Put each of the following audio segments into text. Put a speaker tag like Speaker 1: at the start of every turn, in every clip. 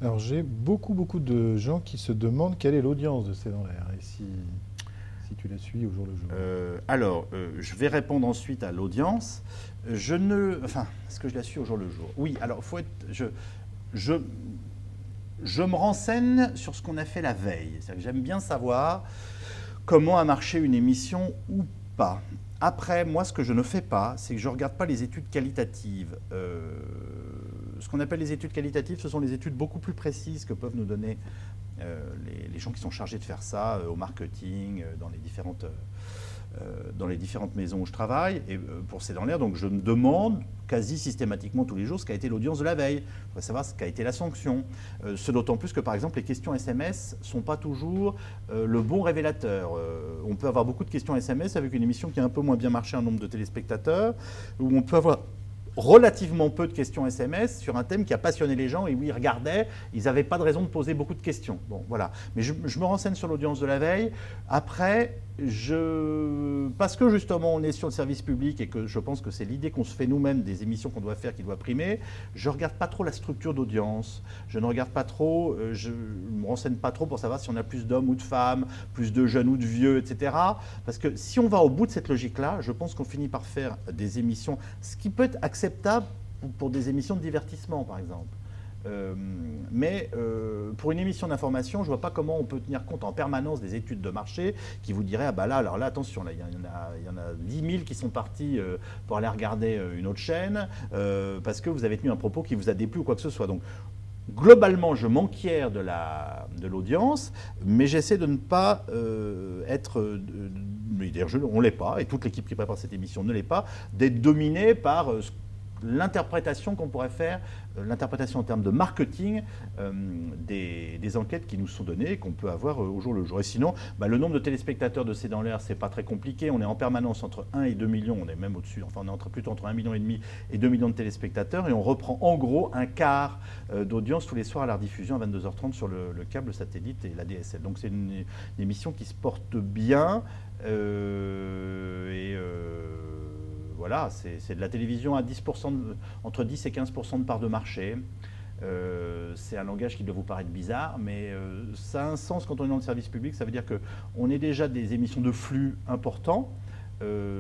Speaker 1: Alors j'ai beaucoup de gens qui se demandent quelle est l'audience de C'est dans l'air et si tu la suis au jour le jour.
Speaker 2: Je vais répondre ensuite à l'audience. Je ne, enfin, est-ce que je la suis au jour le jour? Oui. Alors, je, je me renseigne sur ce qu'on a fait la veille. C'est-à-dire que j'aime bien savoir comment a marché une émission ou pas. Après, moi, ce que je ne fais pas, c'est que je ne regarde pas les études qualitatives. Ce qu'on appelle les études qualitatives, ce sont les études beaucoup plus précises que peuvent nous donner les gens qui sont chargés de faire ça au marketing, dans les différentes maisons où je travaille. Et pour C'est dans l'air, donc je me demande quasi systématiquement tous les jours ce qu'a été l'audience de la veille. Je voudrais savoir ce qu'a été la sanction. Ce d'autant plus que, par exemple, les questions SMS ne sont pas toujours le bon révélateur. On peut avoir beaucoup de questions SMS avec une émission qui a un peu moins bien marché en nombre de téléspectateurs, où on peut avoir relativement peu de questions SMS sur un thème qui a passionné les gens et où ils regardaient, ils n'avaient pas de raison de poser beaucoup de questions. Bon, voilà. Mais je me renseigne sur l'audience de la veille. Après, parce que justement on est sur le service public et que je pense que c'est l'idée qu'on se fait nous-mêmes des émissions qu'on doit faire qui doit primer, je ne regarde pas trop la structure d'audience. Je ne regarde pas trop, je ne me renseigne pas trop pour savoir si on a plus d'hommes ou de femmes, plus de jeunes ou de vieux, etc. Parce que si on va au bout de cette logique-là, je pense qu'on finit par faire des émissions, ce qui peut être acceptable pour des émissions de divertissement, par exemple. Pour une émission d'information, je ne vois pas comment on peut tenir compte en permanence des études de marché qui vous diraient ah bah là, alors là, attention, là, il y en a 10 000 qui sont partis pour aller regarder une autre chaîne parce que vous avez tenu un propos qui vous a déplu ou quoi que ce soit. Donc, globalement, je m'enquière de l'audience, mais j'essaie de ne pas on ne l'est pas, et toute l'équipe qui prépare cette émission ne l'est pas, d'être dominée par l'interprétation qu'on pourrait faire, l'interprétation en termes de marketing des enquêtes qui nous sont données et qu'on peut avoir au jour le jour. Et sinon, le nombre de téléspectateurs de C'est dans l'air, c'est pas très compliqué. On est en permanence entre 1 et 2 millions, on est même au-dessus, enfin on est plutôt entre 1,5 million et 2 millions de téléspectateurs et on reprend en gros un quart d'audience tous les soirs à la rediffusion à 22h30 sur le câble satellite et la DSL. Donc c'est une émission qui se porte bien voilà, c'est de la télévision à 10%, entre 10 et 15% de part de marché. C'est un langage qui doit vous paraître bizarre, mais ça a un sens quand on est dans le service public. Ça veut dire qu'on est déjà des émissions de flux importants,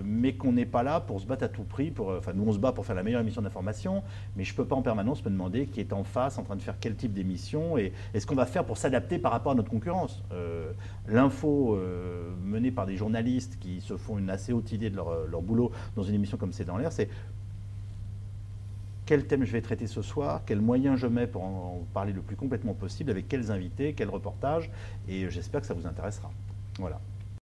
Speaker 2: mais qu'on n'est pas là pour se battre à tout prix. Enfin, nous, on se bat pour faire la meilleure émission d'information, mais je ne peux pas en permanence me demander qui est en face, en train de faire quel type d'émission, et ce qu'on va faire pour s'adapter par rapport à notre concurrence. L'info menée par des journalistes qui se font une assez haute idée de leur boulot dans une émission comme C'est dans l'air, c'est quel thème je vais traiter ce soir, quels moyens je mets pour en parler le plus complètement possible, avec quels invités, quels reportages, et j'espère que ça vous intéressera. Voilà.